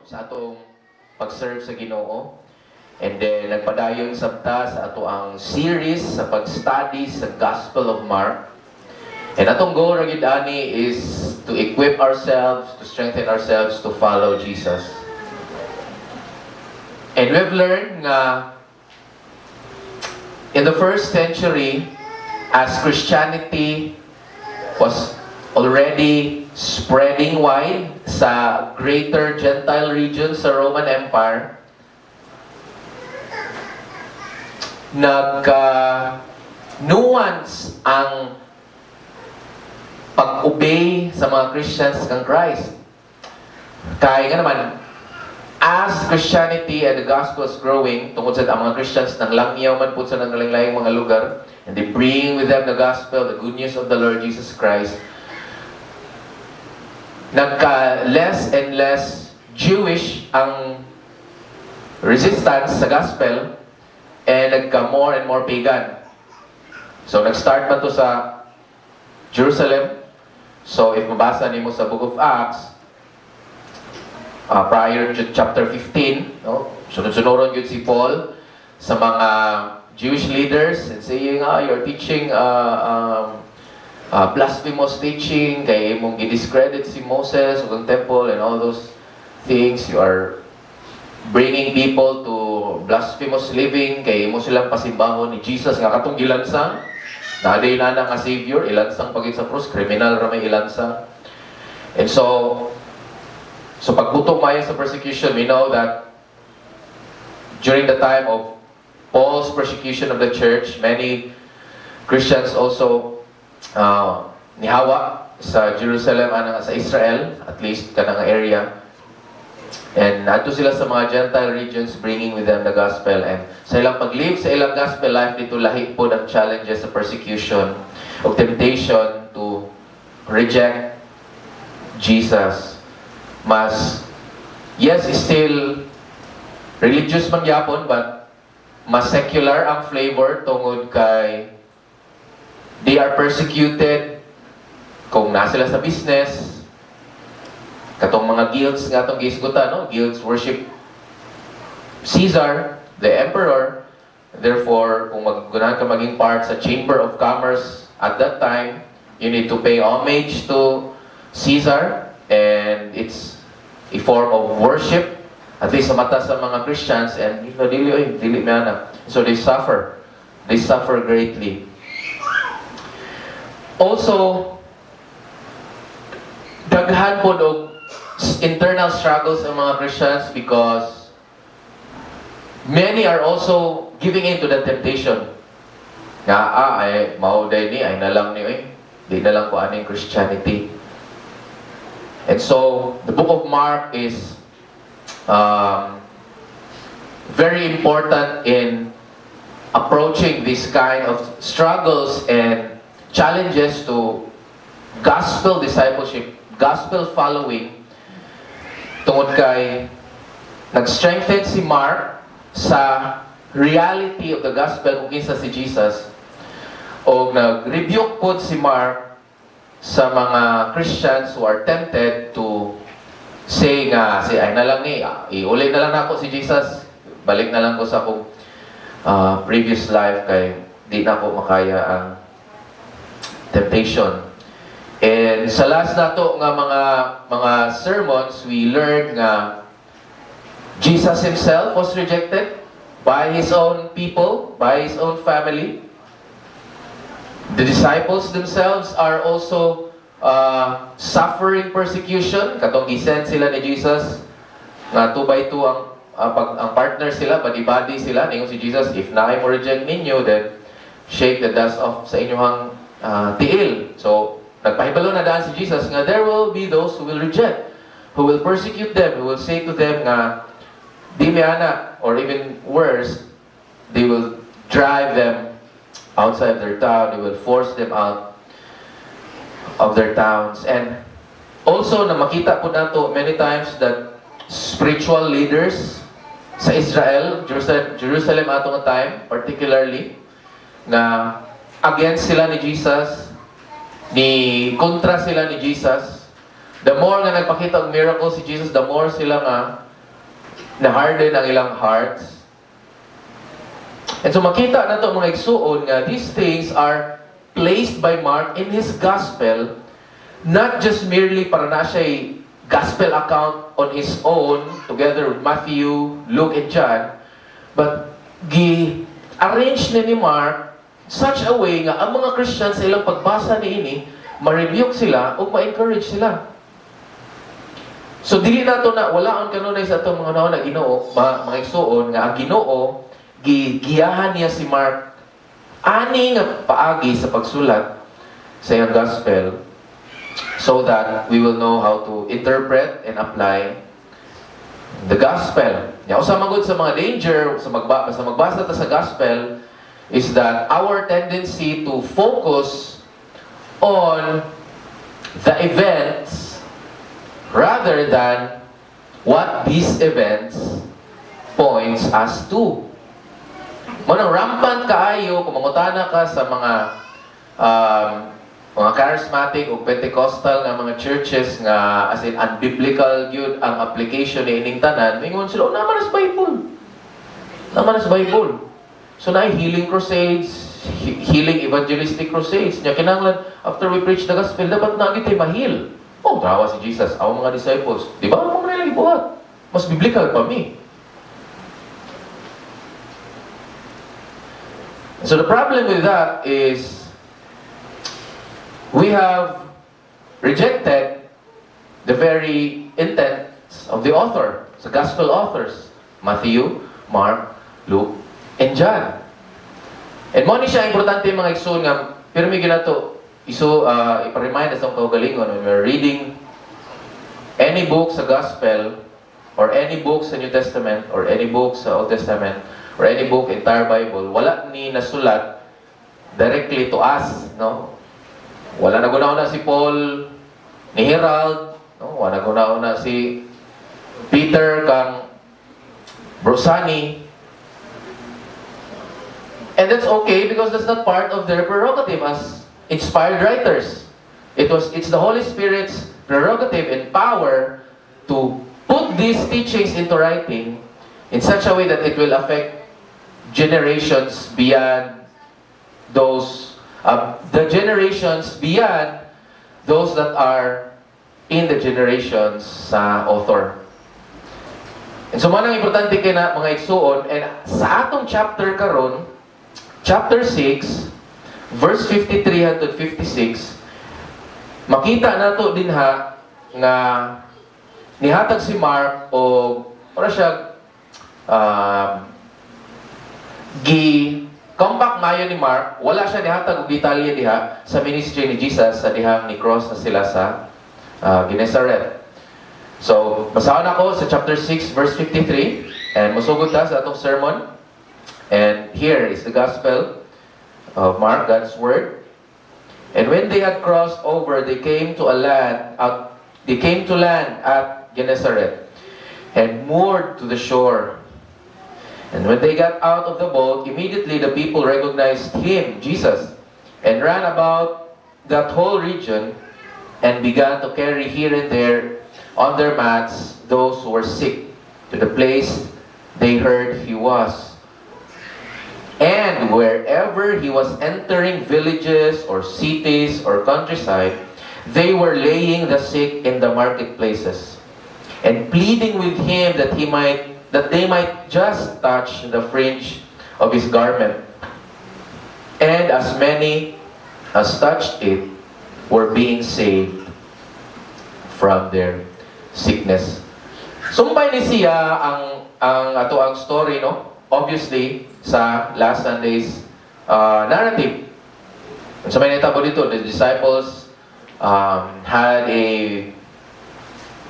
sa atong pag-serve sa Ginoo. And then nagpadayon sabta sa ato ang series sa pag-study sa Gospel of Mark. And atong goal ra gid ani is to equip ourselves, to strengthen ourselves to follow Jesus. And we've learned nga in the first century, as Christianity was already spreading wide sa greater Gentile region sa Roman Empire, nagka-nuance ang pag-obey sa mga Christians kang Christ. Kaya nga naman, as Christianity and the gospel is growing, tungkol sa ang mga Christians nang langyaw man po sa nangalayng mga lugar, and they bring with them the gospel, the good news of the Lord Jesus Christ, nagka-less and less Jewish ang resistance sa gospel, and nagka-more and more pagan. So, nag-start man to sa Jerusalem. So, if mabasa nimo sa Book of Acts, prior to chapter 15, no? Sunod-sunuron yun si Paul sa mga Jewish leaders and saying, you're teaching blasphemous teaching, kay mong i-discredit si Moses o ang temple and all those things. You are bringing people to blasphemous living, kay mo silang pasimbahon ni Jesus nga katong gilansang. Naday na nga Savior, ilansang pagit sa cross, criminal ra may ilansang. And so pagbutok mayo sa persecution, we know that during the time of Paul's persecution of the church, many Christians also nihawa sa Jerusalem, sa Israel, at least kanang area. And ato sila sa mga Gentile regions, bringing with them the gospel. And sa ilang pag-live sa ilang gospel life, dito lahi po ang challenges sa persecution o temptation to reject Jesus. Mas, yes, still religious man yapon, but mas secular ang flavor tungod kay they are persecuted kung nasa sila sa business. Katong mga guilds nga itong gisgutan, no? Guilds worship Caesar, the emperor. Therefore, kung maggunahan ka maging part sa Chamber of Commerce at that time, you need to pay homage to Caesar, and it's a form of worship, at least sa mata sa mga Christians, and dili na. So they suffer greatly. Also, daghan po og internal struggles ng mga Christians because many are also giving in to the temptation. Ay mauday ni, ay nalang ni, di na lang ko aning Christianity. And so, the book of Mark is very important in approaching this kind of struggles and challenges to gospel discipleship, gospel following. Tungod kay nag-strengthen si Mark sa reality of the gospel kung kinsa si Jesus, o nag-rebuke po si Mark sa mga Christians who are tempted to say nga, ay na lang ni, iulay na lang ako si Jesus, balik na lang ko sa akong previous life kay di na ako makaya ang temptation. And sa last nato nga mga sermons, we learned nga Jesus himself was rejected by his own people, by his own family. The disciples themselves are also suffering persecution. Katong gisend sila ni Jesus nga 2 by 2 ang partner sila, body-body sila. Ningon si Jesus, if naay mo reject ninyo, then shake the dust off sa inyong tiil. So nagpahibalo na daan si Jesus nga there will be those who will reject, who will persecute them, who will say to them nga di mi ana, or even worse, they will drive them outside their town, they will force them out of their towns. And also na makita po nato many times that spiritual leaders sa Israel, Jerusalem atong time particularly, na against sila ni Jesus, ni kontra sila ni Jesus. The more nga nagpakita og miracle si Jesus, the more sila nga na harden ang ilang hearts. And so makita na to mga igsuon nga these things are placed by Mark in his gospel, not just merely para na siya'y gospel account on his own together with Matthew, Luke, and John, but gi-arrange ni Mark such a way nga ang mga Christians sa ilang pagbasa niini ma-rebuke sila o ma-encourage sila. So dili nato na wala ang kanunay sa atong mga naon na Ginoo, mga igsuon nga ang Ginoo gigiyahan niya si Mark ani nga paagi sa pagsulat sa iyang gospel so that we will know how to interpret and apply the gospel. Nya usa magud sa mga danger sa magbasa ta sa gospel is that our tendency to focus on the events rather than what these events points us to. Manang rampant kaayo kung mangutana ka sa mga charismatic o Pentecostal nga mga churches nga as in unbiblical yun ang application ni ining tanan, mingon sila, naman as Bible. Naman as Bible. So na healing crusades, healing evangelistic crusades. Nya kinahanglan after we preach the gospel dapat na gid mahil. Oh, tawa si Jesus, ang mga disciples. Di ba mo nila ibuhat? Mas biblical pa mi. So the problem with that is we have rejected the very intent of the author, the gospel authors, Matthew, Mark, Luke, and John. And mo ni siya importante mga igsoon nga pero may ginato ipa-remind us ang kaugalingon when we're reading any book sa gospel or any book sa New Testament or any book sa Old Testament or any book entire Bible, wala ni nasulat directly to us, no? Wala na guna-una si Paul ni Herald, no? Wala na guna-una si Peter kang Brosani. And that's okay because that's not part of their prerogative as inspired writers. It's the Holy Spirit's prerogative and power to put these teachings into writing in such a way that it will affect generations beyond those the generations beyond those that are in the generations sa author. And so manang importante kay na mga igsuon, and sa atong chapter karon, chapter 6, verse 53 hangtod 56, makita nato dinha nga nihatag si Mark o para siya compact mayo ni Mark, wala siya nihatag og detalye diha sa ministry ni Jesus sa dihang ni cross na sila sa Gennesaret. So, basahan ako sa chapter 6 verse 53 and musugod ta sa atong sermon. And here is the gospel of Mark, God's word. And when they had crossed over, they came to land at Gennesaret and moored to the shore. And when they got out of the boat, immediately the people recognized him, Jesus, and ran about that whole region and began to carry here and there on their mats those who were sick to the place they heard he was. And wherever he was entering villages or cities or countryside, they were laying the sick in the marketplaces and pleading with him that they might just touch the fringe of his garment. And as many as touched it were being saved from their sickness. Sumpay ni siya ang ato ang story, no? Obviously, sa last Sunday's narrative. So may natabo dito, the disciples had a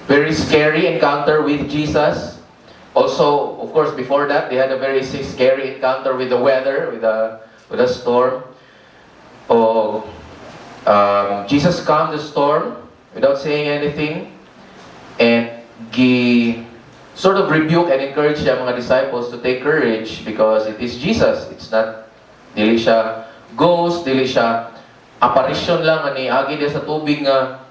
very scary encounter with Jesus. Also, of course, before that, they had a very scary encounter with the weather, with a storm. Jesus calmed the storm without saying anything, and he sort of rebuked and encouraged the mga disciples to take courage because it is Jesus. It's not, dili siya ghost, dili siya apparition lang, ani agi dia sa tubig nga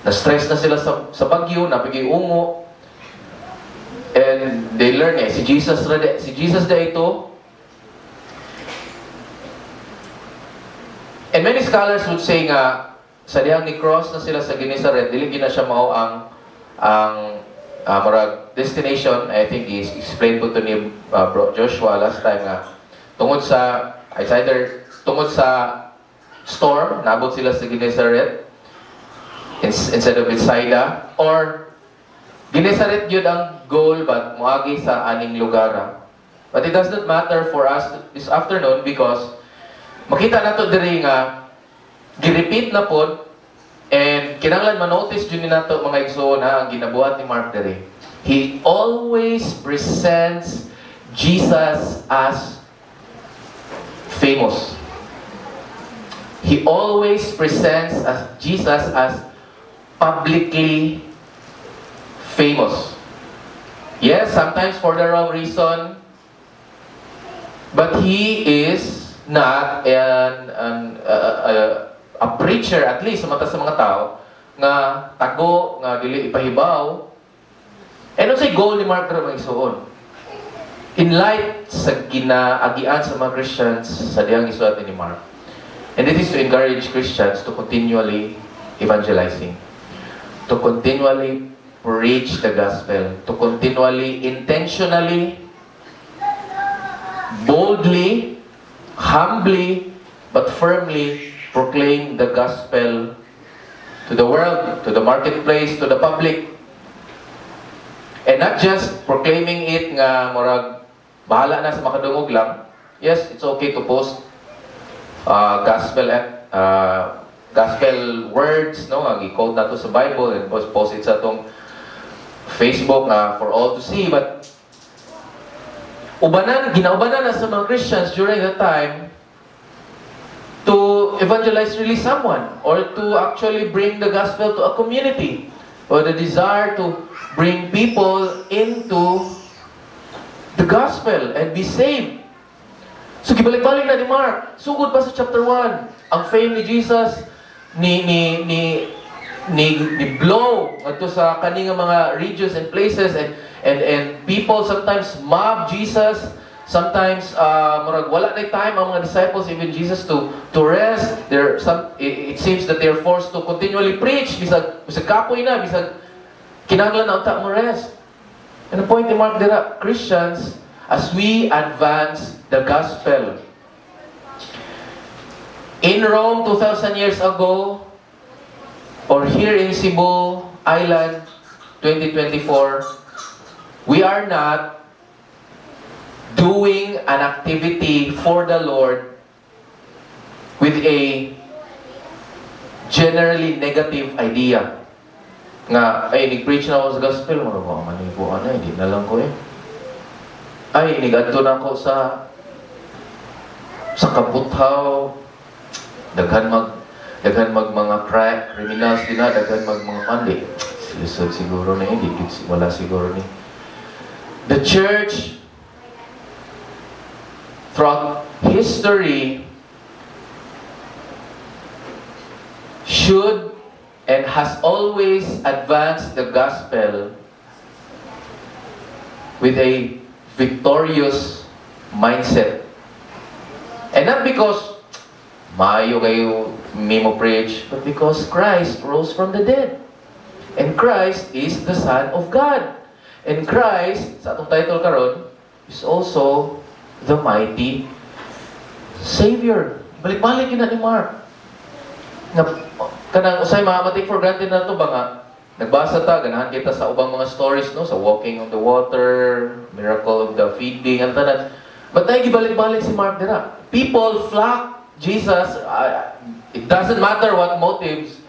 na-stress na sila sa bagyo, napigay ungo. And they learn si Jesus na ito. And many scholars would say nga, sa diyang ni cross na sila sa Gennesaret, dili na siya mao ang murag destination. I think is explained po to ni Bro Joshua last time nga, tungod sa, it's either tungod sa storm, nabot sila sa Gennesaret instead of Bethsaida, or Gennesaret yun ang goal, but muagi sa aning lugar. But it does not matter for us this afternoon because makita nato diri nga gi-repeat na pod, and kinahanglan ma-notice jud ni nato mga igsoon ang ginabuhat ni Mark diri. He always presents Jesus as famous. He always presents Jesus as publicly famous. Yes, sometimes for the wrong reason, but he is not a preacher, at least sa mata sa mga tao, nga tago, nga dili ipahibaw. And ano say goal ni Mark na magsuon? In light sa ginaagian sa mga Christians sa diyang isulat ni Mark. And it is to encourage Christians to continually evangelizing, to continually preach the gospel, to continually, intentionally, boldly, humbly, but firmly proclaim the gospel to the world, to the marketplace, to the public. And not just proclaiming it nga murag bahala na sa makadungog lang. Yes, it's okay to post gospel words, no? Ang i-quote na to sa Bible and post it sa atong Facebook for all to see. But ginaubanan na sa mga Christians during that time to evangelize really someone, or to actually bring the gospel to a community, or the desire to bring people into the gospel and be saved. So gibalik-balik na ni Mark. Sugod pa sa chapter 1, ang fame ni Jesus ni blow adto sa kaning mga regions and places, and people sometimes mob Jesus. Sometimes murag wala na time ang mga disciples, even Jesus, to rest. It seems that they're forced to continually preach bisag kapoy na, bisag kinahanglan na unta mo rest. And the point ni Mark dira, Christians, as we advance the gospel. In Rome 2,000 years ago, or here in Cebu Island 2024, we are not doing an activity for the Lord with a generally negative idea. Nga, ay, nag-preach na ako sa gospel, manibuan na, hindi na lang ko eh. Ay, nigadto na ako sa kabuthaw, daghan mag mga criminals din na, daghan mag mga pandi. Silisod siguro na hindi, wala siguro ni. The church, throughout history, should and has always advanced the gospel with a victorious mindset. And not because maayo kayo mimo preach, but because Christ rose from the dead. And Christ is the Son of God. And Christ, sa atong title karon, is also the mighty Savior. Balik-balik yun na ni Mark. Kanang usay take for granted na ito ba nga? Nagbasa ta, ganahan kita sa ubang mga stories, no? Sa walking on the water, miracle of the feeding, ang tanan. But tayo gibalik-balik si Mark dira. People flock Jesus. It doesn't matter what motives.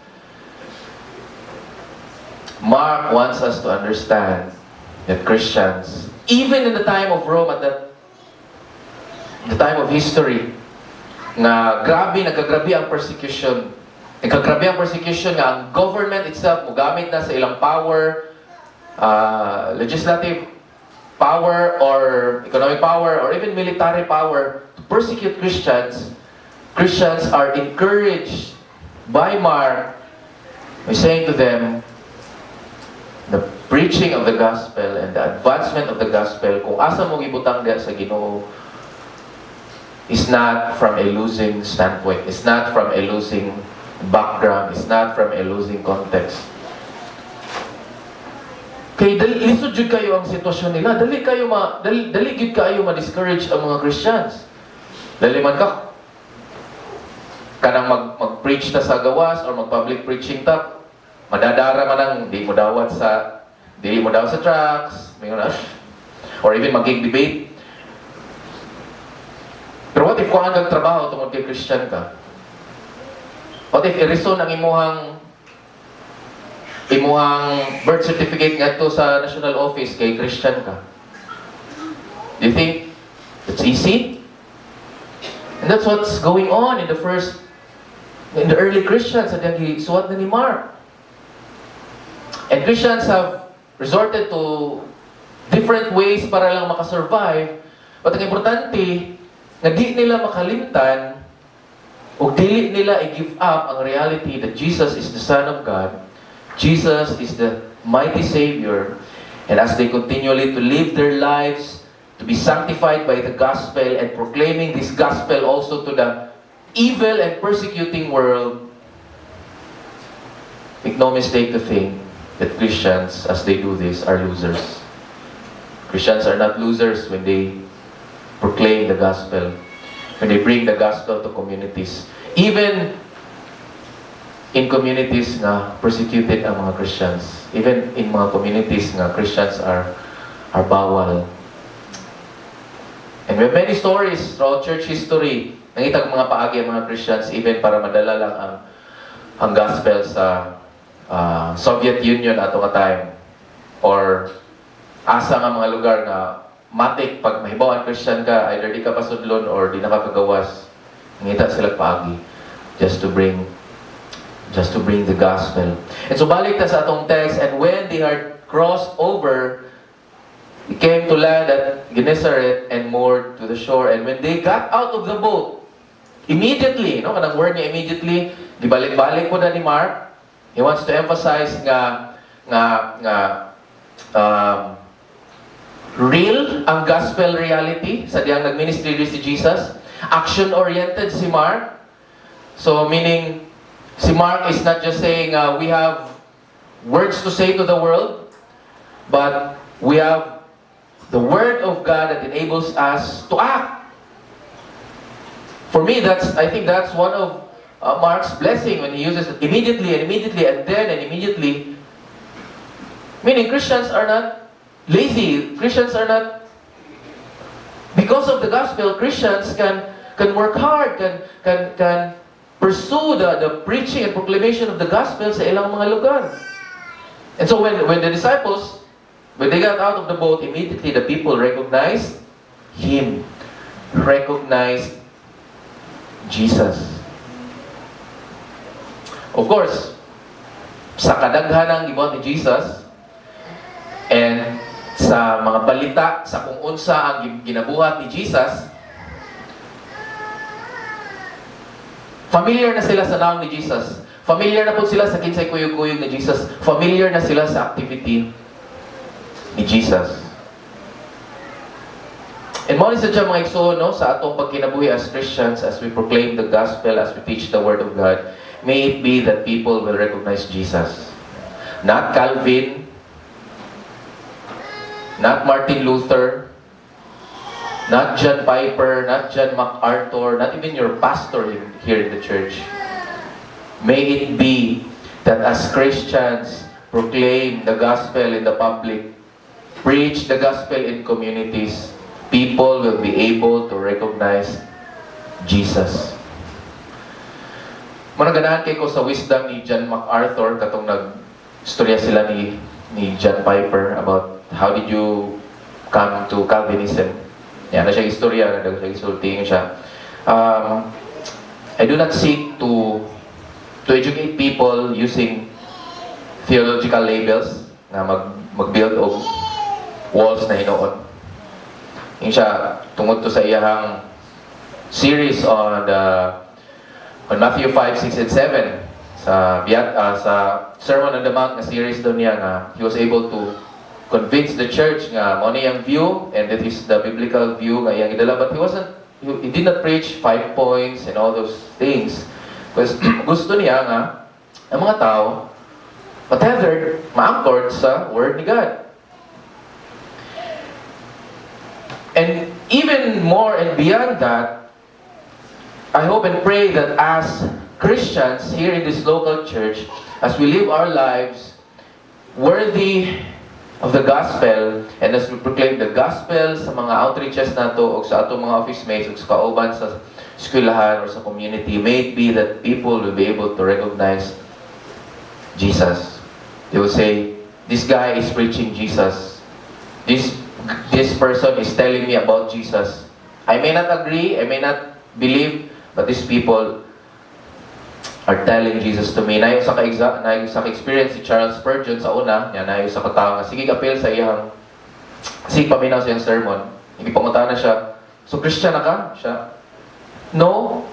Mark wants us to understand that Christians, even in the time of Rome, at the time of history, nga nagkagrabe ang persecution. Nagkagrabe ang persecution nga ang government itself mugamit na sa ilang power, legislative power or economic power or even military power to persecute Christians. Christians are encouraged by Mark by saying to them, the preaching of the gospel and the advancement of the gospel, kung asa mo gibutang diya sa Ginoo, is not from a losing standpoint. It's not from a losing background. It's not from a losing context. Kay lisod jud kayo ang sitwasyon nila. Dali gid kayo ma-discourage ang mga Christians. Dali man ka kanang mag-preach ta sa gawas or mag-public preaching ta, madadara man ang di mo dawat sa trucks, or even mag-debate. Pero what if kuhaan kang trabaho tungod kay Christian ka? What if i-reson ang imuhang birth certificate ngadto sa national office kay Christian ka? Do you think it's easy? And that's what's going on in the early Christians, at yung suwat na ni Mark. And Christians have resorted to different ways para lang makasurvive. But ang importante, na di nila makalimtan o dili nila i-give up ang reality that Jesus is the Son of God, Jesus is the mighty Savior, and as they continually to live their lives to be sanctified by the gospel and proclaiming this gospel also to the evil and persecuting world, make no mistake to think that Christians, as they do this, are losers. Christians are not losers when they proclaim the gospel, when they bring the gospel to communities. Even in communities na persecuted ang mga Christians, even in mga communities na Christians are bawal. And we have many stories throughout church history. Nangita ko mga paagi ang mga Christians even para madala lang ang gospel sa Soviet Union ato nga time, or asa nga mga lugar na matik pag mahibaw ang Christian ka, either di ka pasudlon or di nakakagawas, ngita sila paagi just to bring the gospel. And so balik ta sa atong text, and when they had crossed over, they came to land at Gennesaret and moored to the shore. And when they got out of the boat, immediately, no, kanang word niya immediately, gibalik-balik po na ni Mark. He wants to emphasize nga real ang gospel reality sa diyang nag-ministry si Jesus. Action-oriented si Mark. So meaning, si Mark is not just saying we have words to say to the world, but we have the Word of God that enables us to act. For me, I think that's one of Mark's blessing when he uses it immediately, and then immediately. Meaning, Christians are not lazy. Christians are not, because of the gospel, Christians can work hard, can pursue the preaching and proclamation of the gospel sa ilang mga lugar. And so when the disciples, when they got out of the boat, immediately the people recognized Him, recognized Jesus. Of course, sa kadaghanang gibuhat ni Jesus, and sa mga balita sa kung unsa ang ginabuhat ni Jesus, familiar na sila sa naong ni Jesus. Familiar na po sila sa kinsay kuyog-kuyog ni Jesus. Familiar na sila sa activity ni Jesus. And mo ni sa dyan mga igsoon, no, sa atong pagkinabuhi as Christians, as we proclaim the gospel, as we teach the Word of God, may it be that people will recognize Jesus. Not Calvin, not Martin Luther, not John Piper, not John MacArthur, not even your pastor here in the church. May it be that as Christians proclaim the gospel in the public, preach the gospel in communities, people will be able to recognize Jesus. Managanahan kay ko sa wisdom ni John MacArthur, katong nag-istorya sila ni John Piper about how did you come to Calvinism. Yan na siya istorya, nag-isulting siya. I do not seek to educate people using theological labels na mag-build og walls na hinoon. Yung siya, tungod to sa iyahang series on Matthew 5, 6, and 7. sa Sermon on the Mount na series doon niya nga he was able to convince the church nga mo ni ang view and that is the biblical view nga iyang idala, but he did not preach 5 points and all those things because gusto niya nga ang mga tao ma-tethered, ma-anchored sa Word ni God. And even more and beyond that, I hope and pray that as Christians here in this local church, as we live our lives worthy of the gospel, and as we proclaim the gospel sa mga outreaches nato o sa atong mga office mates o sa kauban sa eskwelahan or sa community, may it be that people will be able to recognize Jesus. They will say, this guy is preaching Jesus. This person is telling me about Jesus. I may not agree, I may not believe, but these people are telling Jesus to me. Nayo sa ka-experience si Charles Spurgeon sa una, niya nayo sa katao nga sige appeal sa iyang sige paminaw sa iyang sermon. Hindi pangunta na siya. So Christian na ka? Siya. No.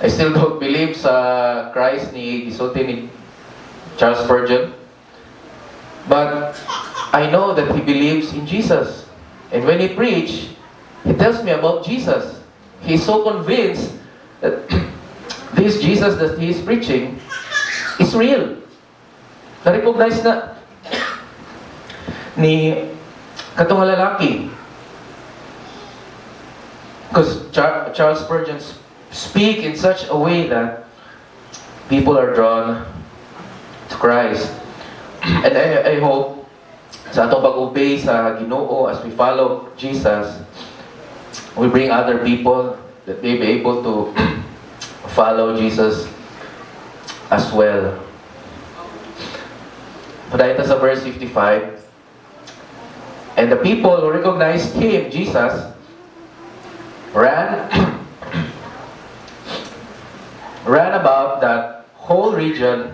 I still don't believe sa Christ ni gisulti ni Charles Spurgeon. But I know that he believes in Jesus. And when he preach, he tells me about Jesus. He's so convinced that this Jesus that he is preaching is real. Na-recognize na ni katong lalaki. Because Charles Spurgeon speak in such a way that people are drawn to Christ. And I hope sa atong pag-obey sa Ginoo as we follow Jesus, we bring other people that they be able to follow Jesus as well. Padayta sa verse 55, and the people who recognized him, Jesus, ran about that whole region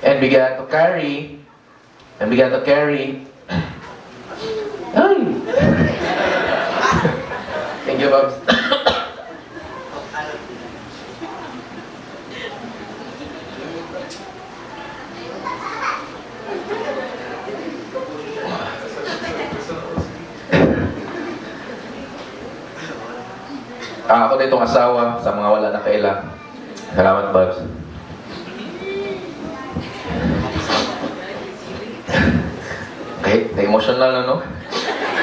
and began to carry ay! Thank you, Babs. Ako na itong asawa sa mga wala na kailang. Salamat, Babs. Okay, na-emotional na, no?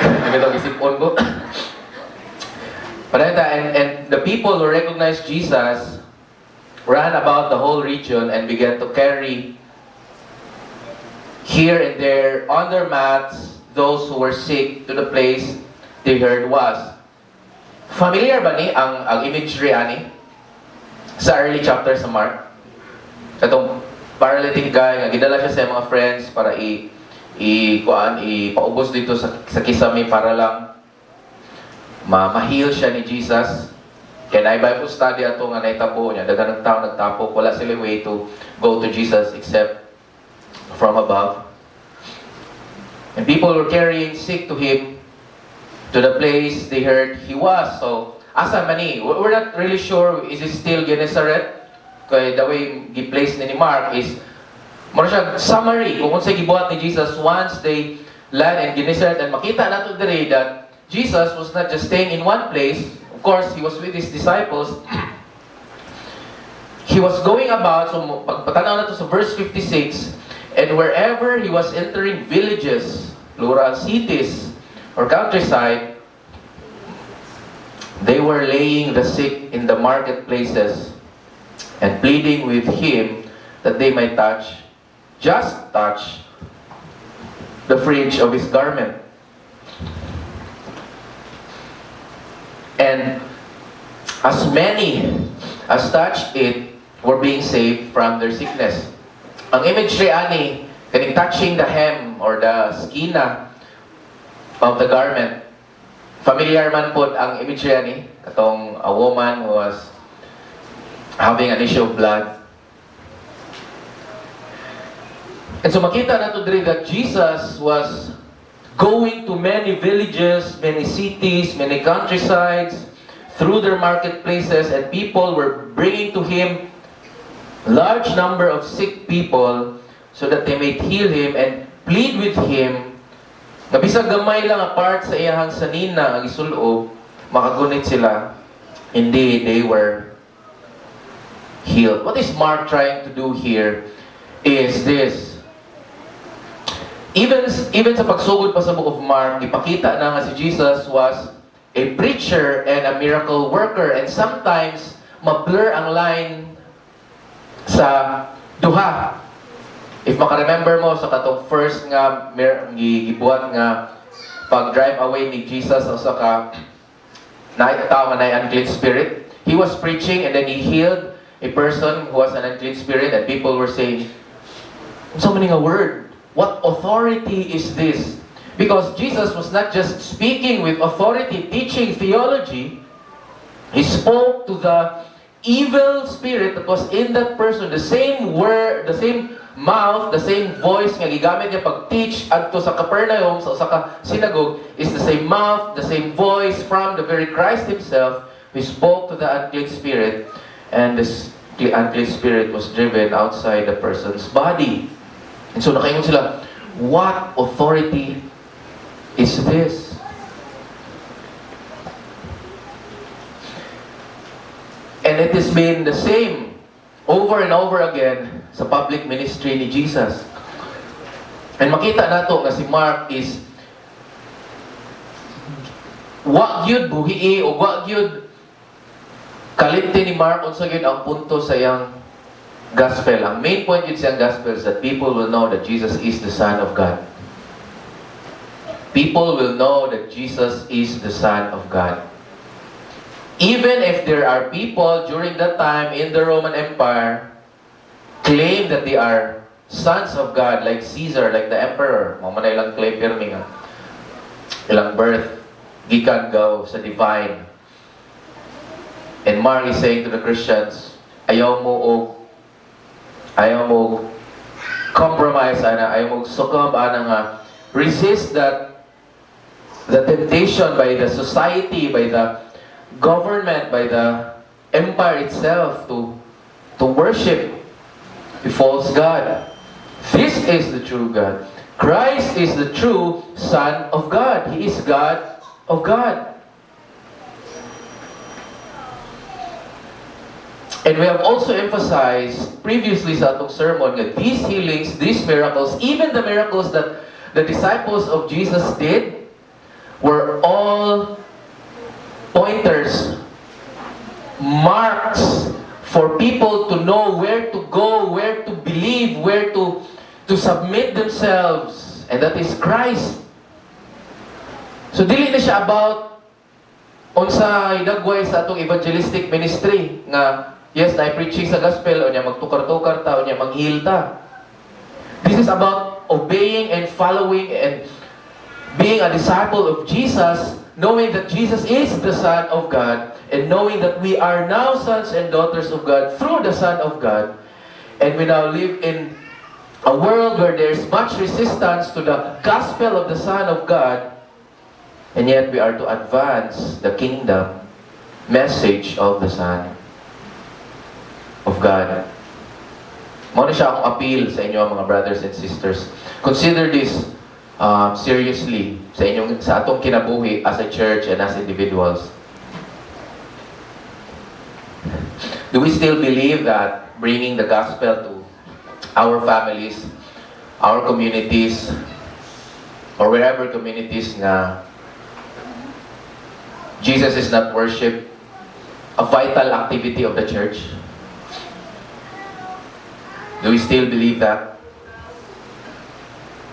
Hindi itong isipon ko. And the people who recognized Jesus ran about the whole region and began to carry here and there on their mats those who were sick to the place they heard was. Familiar ba ni ang imagery ani sa early chapter sa Mark? Katong paralytic guy nga gidala siya sa mga friends para ipaubos dito sa kisame para lang ma-heal siya ni Jesus. Kaya na Bible study ato nga naitabo niya, daghang tao nagtapok, wala sila way to go to Jesus except from above. And people were carrying sick to him to the place they heard he was. So, asa man ni? We're not really sure, is it still Gennesaret? Kaya the way gi-place ni Mark is mura siya summary kung unsay gibuhat ni Jesus once they land in Gennesaret, and makita nato diri that Jesus was not just staying in one place. Of course, he was with his disciples. He was going about, so pagpatanaw nato sa verse 56, and wherever he was entering villages, plural cities, or countryside, they were laying the sick in the marketplaces and pleading with him that they might just touch the fringe of his garment. And as many as touched it were being saved from their sickness. Ang imagery ani, kaning touching the hem or the skina of the garment. Familiar man po ang imagery ani, katong a woman who was having an issue of blood. And so makita nato diri that Jesus was going to many villages, many cities, many countrysides, through their marketplaces, and people were bringing to him large number of sick people so that they may heal him and plead with him nga bisag gamay lang a part sa iyahang sanina ang isulo, makagunit sila. Indeed, they were healed. What is Mark trying to do here is this. Even sa pagsugod pa sa book of Mark, ipakita na nga si Jesus was a preacher and a miracle worker, and sometimes ma-blur ang line sa duha. If maka-remember mo sa katong first nga gibuhat nga pag-drive away ni Jesus o sa ka tao nga na unclean spirit, he was preaching and then he healed a person who was an unclean spirit, and people were saying, so many nga word, what authority is this? Because Jesus was not just speaking with authority, teaching theology. He spoke to the evil spirit that was in that person. The same word, the same mouth, the same voice nga gigamit niya pag-teach adto sa Capernaum, sa synagogue, is the same mouth, the same voice from the very Christ himself who spoke to the unclean spirit, and the unclean spirit was driven outside the person's body. And so nakaingon sila, what authority is this? And it has been the same over and over again sa public ministry ni Jesus. And makita nato nga si Mark is wa gyud buhii o wa gyud kalimti ni Mark unsa gyud ang punto sa iyang gospel. Ang main point yun siyang gospel is that people will know that Jesus is the Son of God. People will know that Jesus is the Son of God. Even if there are people during that time in the Roman Empire claim that they are sons of God, like Caesar, like the emperor. Mamana ilang claim pirmi nga. Ilang birth, gikan gaw sa divine. And Mark is saying to the Christians, ayaw mo compromise, ayaw mo succumb, nga, resist the temptation by the society, by the government, by the empire itself to worship a false God. This is the true God. Christ is the true Son of God. He is God of God. And we have also emphasized previously sa atong sermon that these healings, these miracles, even the miracles that the disciples of Jesus did, were all pointers, marks for people to know where to go, where to believe, where to submit themselves. And that is Christ. So dili na siya about unsa idagway sa atong evangelistic ministry nga yes, na preaching sa gospel o niya magtukar-tukar ta o niya manghil ta. This is about obeying and following and being a disciple of Jesus, knowing that Jesus is the Son of God, and knowing that we are now sons and daughters of God through the Son of God. And we now live in a world where there is much resistance to the gospel of the Son of God, and yet we are to advance the kingdom message of the Son of God. Muna siya akong appeal sa inyo mga brothers and sisters. Consider this seriously sa atong kinabuhi as a church and as individuals. Do we still believe that bringing the gospel to our families, our communities, or wherever communities nga Jesus is not worshipped, a vital activity of the church? Do we still believe that?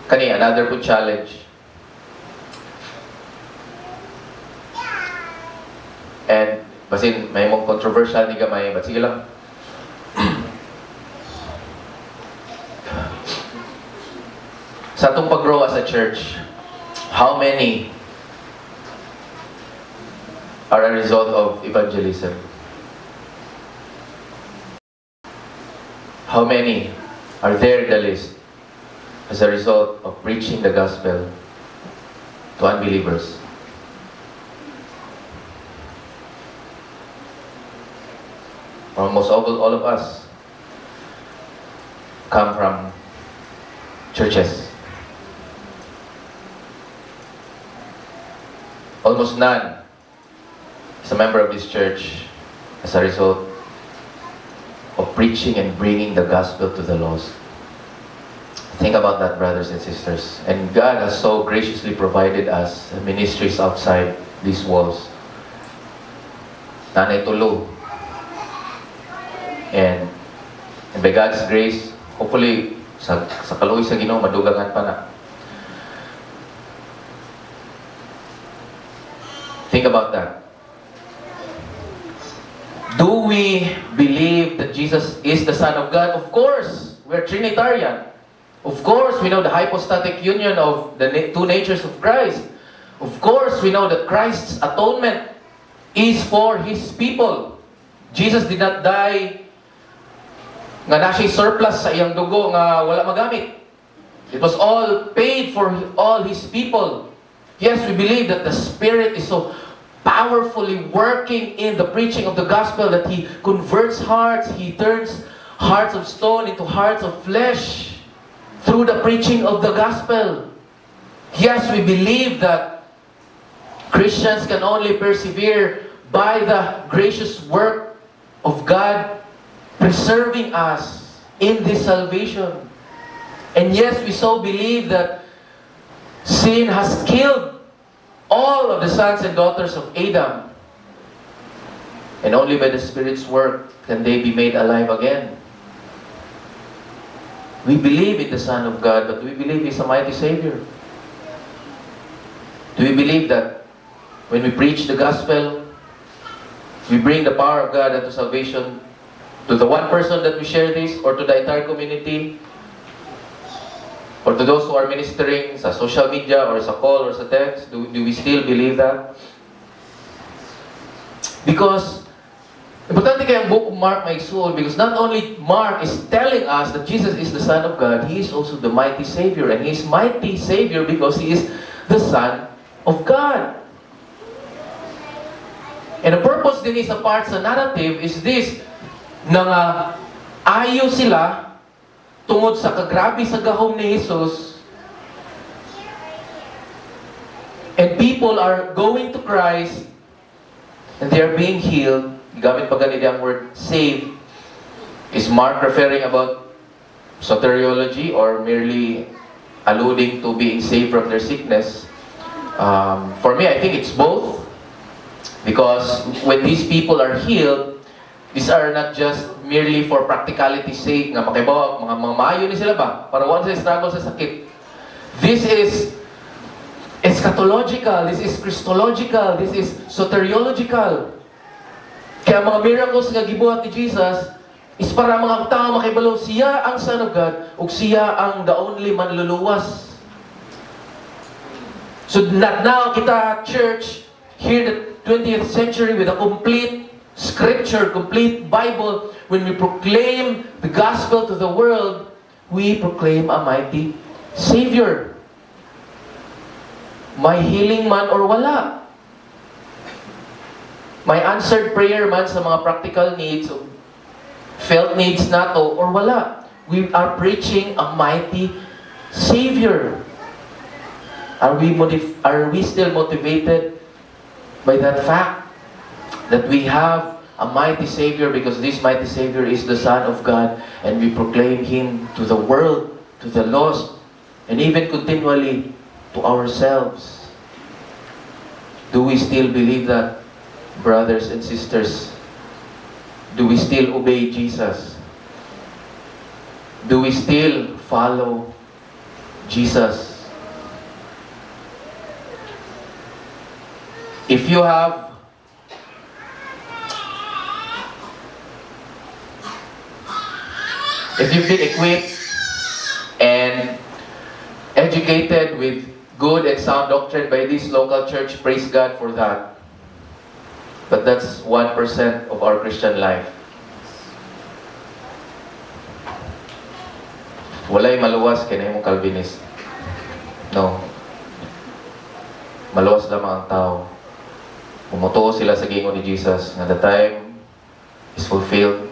Kani, another good challenge. And, basin, may mong controversial ni gamay, but sige lang. Sa itong pag-grow as a church, how many are a result of evangelism? How many are there in the list as a result of preaching the gospel to unbelievers? Almost all of us. come from churches. Almost none is a member of this church as a result of preaching and bringing the gospel to the lost. Think about that, brothers and sisters. And God has so graciously provided us ministries outside these walls. Nanay Tulo. And by God's grace, hopefully, sa kaluoy sa Ginoo, madugangan pa na. Think about that. Do we believe that Jesus is the Son of God? Of course, we're Trinitarian. Of course, we know the hypostatic union of the two natures of Christ. Of course, we know that Christ's atonement is for His people. Jesus did not die nga na siya surplus sa iyang dugo nga wala magamit. It was all paid for all His people. Yes, we believe that the Spirit is so powerfully working in the preaching of the gospel that He converts hearts, He turns hearts of stone into hearts of flesh through the preaching of the gospel. Yes, we believe that Christians can only persevere by the gracious work of God preserving us in this salvation. And yes, we so believe that sin has killed all of the sons and daughters of Adam. And only by the Spirit's work can they be made alive again. We believe in the Son of God, but we believe He's a mighty Savior. Do we believe that when we preach the gospel, we bring the power of God unto salvation to the one person that we share this, or to the entire community, or to those who are ministering sa social media, or sa call, or sa text? Do we still believe that? Because importante kaya ang book of Mark maigsuon, because not only Mark is telling us that Jesus is the Son of God, He is also the mighty Savior. And He is mighty Savior because He is the Son of God. And the purpose din is a part sa narrative is this, na ayaw sila tungod sa kagrabe sa gahom ni Jesus, and people are going to Christ and they are being healed. Gamit pa ganito ang word saved. Is Mark referring about soteriology or merely alluding to being saved from their sickness? For me, I think it's both, because when these people are healed, these are not just merely for practicality's sake, nga makibaw, mga maayo ni sila ba? Para once they struggle sa sakit. This is eschatological, this is Christological, this is soteriological. Kaya mga miracles nga gibuhat ni Jesus is para mga tao makibalo siya ang Son of God ug siya ang the only manluluwas. So not now kita church here the 20th century with a complete Scripture, complete Bible. When we proclaim the gospel to the world, we proclaim a mighty Savior. May healing man or wala. May answered prayer man sa mga practical needs, felt needs nato or wala. We are preaching a mighty Savior. Are we still motivated by that fact? That we have a mighty Savior, because this mighty Savior is the Son of God, and we proclaim Him to the world, to the lost, and even continually to ourselves. Do we still believe that, brothers and sisters? Do we still obey Jesus? Do we still follow Jesus? If you've been equipped and educated with good and sound doctrine by this local church, praise God for that. But that's 1% of our Christian life. Walay maluwas kaya na yung Calvinist. No. Maluwas lamang ang tao. Pumutuo sila sa gingon ni Jesus na the time is fulfilled.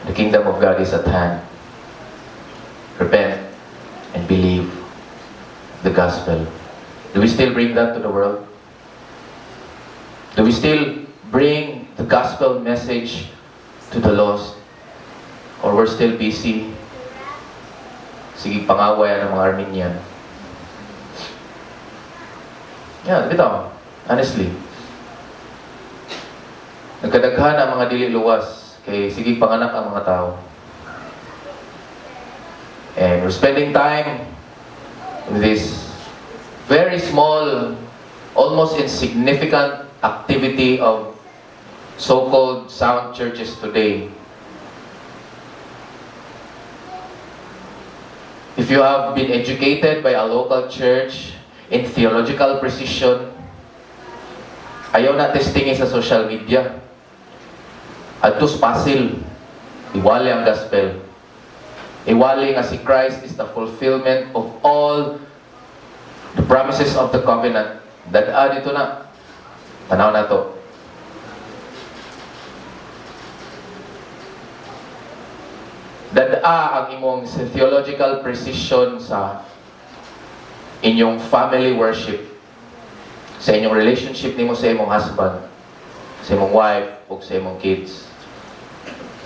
The kingdom of God is at hand. repent, and believe the gospel. Do we still bring that to the world? Do we still bring the gospel message to the lost? Or we're still busy? Sige, pangaway ng mga Armenian. Yeah, bitaw. Honestly. Nagkadaghan ang mga dili luwas kay sige panganak ang mga tao. And we're spending time with this very small, almost insignificant activity of so-called sound churches today. If you have been educated by a local church in theological precision, ayaw na testingin sa social media. Adtos pasil, iwali ang gospel. Iwali nga si Christ is the fulfillment of all the promises of the covenant. Dadaan dito na. Tanaw na to. Dadaa ang imong theological precision sa inyong family worship, sa inyong relationship nimo sa imong husband, sa imong wife, o sa imong kids.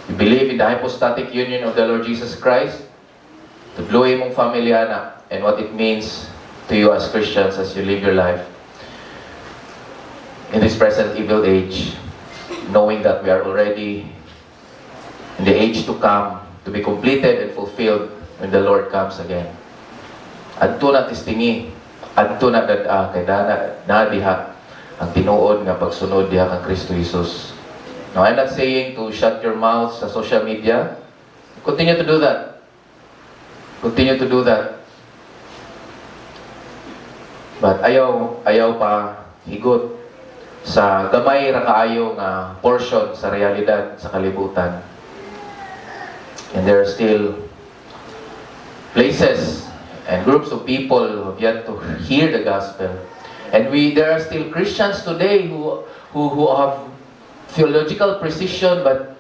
You believe in the hypostatic union of the Lord Jesus Christ, to blow imong family ana, and what it means to you as Christians as you live your life in this present evil age, knowing that we are already in the age to come, to be completed and fulfilled when the Lord comes again. Adto na testingi, adto na dada, kay na diha ang tinuod nga pagsunod diha kang Kristo Jesus. Now, I'm not saying to shut your mouth sa social media. Continue to do that. Continue to do that. But ayaw pa higot sa gamay ra kaayo nga portion sa realidad sa kalibutan. And there are still places and groups of people who have yet to hear the gospel. And there are still Christians today who have theological precision, but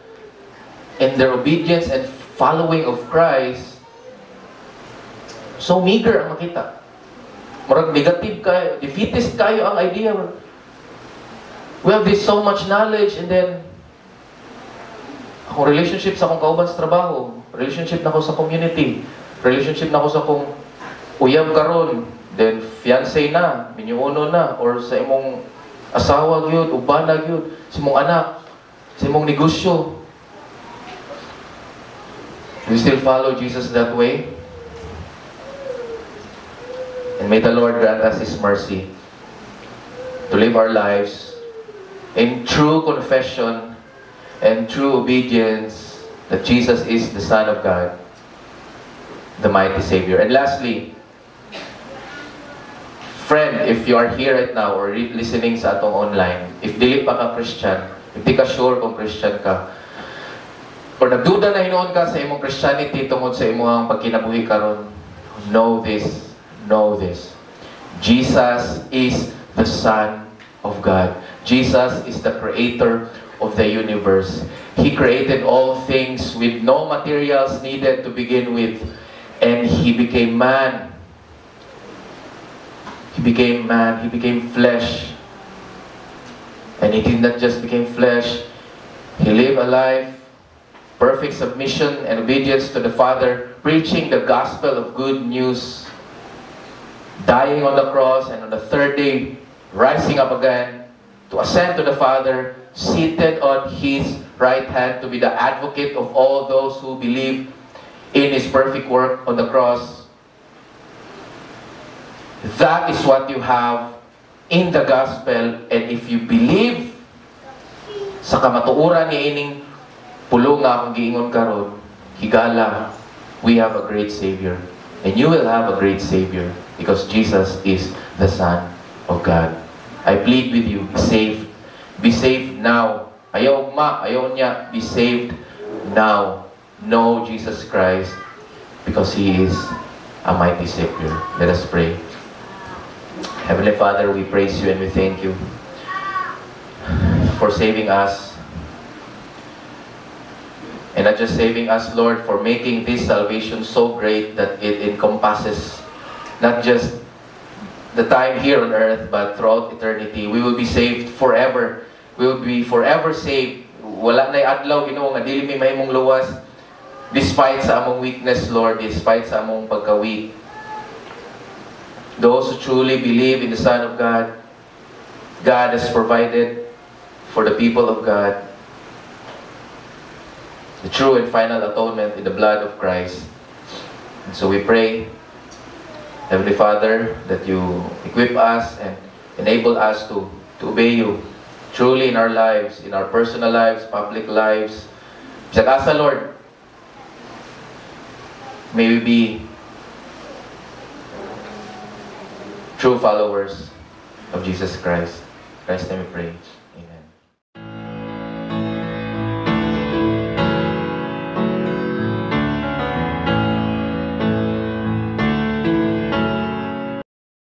in their obedience and following of Christ, so meager ang makita. Marag negative kayo, defeatist kayo ang idea. We have this so much knowledge, and then akong relationship sa akong kauban sa trabaho, relationship na ko sa community, relationship na ko sa akong uyab karon, then fiancé na, minyuono na, or sa imong asawa gyud, ubana gyud, sa imong anak, sa imong negosyo. We still follow Jesus that way? And may the Lord grant us His mercy to live our lives in true confession and true obedience that Jesus is the Son of God, the mighty Savior. And lastly, friend, if you are here right now or listening sa atong online, if dili pa ka Christian, if di ka sure kung Christian ka, or nagduda na hinoon ka sa imong Christianity tungod sa imong pagkinabuhi karon, know this. Jesus is the Son of God. Jesus is the creator of the universe. He created all things with no materials needed to begin with, and He became man. He became man, He became flesh. And He did not just become flesh, He lived a life, perfect submission and obedience to the Father, preaching the gospel of good news, dying on the cross, and on the third day, rising up again, to ascend to the Father, seated on His right hand to be the advocate of all those who believe in His perfect work on the cross. That is what you have in the gospel, and if you believe sa kamatuoran ni ining pulong nga akong giingon karon, higala, we have a great Savior, and you will have a great Savior because Jesus is the Son of God. I plead with you, be saved. Be saved now. Ayaw niya, be saved now. Know Jesus Christ because He is a mighty Savior. Let us pray. Heavenly Father, we praise You and we thank You for saving us. And not just saving us, Lord, for making this salvation so great that it encompasses not just the time here on earth, but throughout eternity. We will be saved forever. We will be forever saved. Wala na'y adlaw, Ginoo, nga dili mi mahimong luwas. Despite sa among weakness, Lord, despite sa among pagka-weak. Those who truly believe in the Son of God, God has provided for the people of God the true and final atonement in the blood of Christ. And so we pray, Heavenly Father, that you equip us and enable us to obey you truly in our lives, in our personal lives, public lives. Asa, Lord, may we be true followers of Jesus Christ. In Christ's name we pray.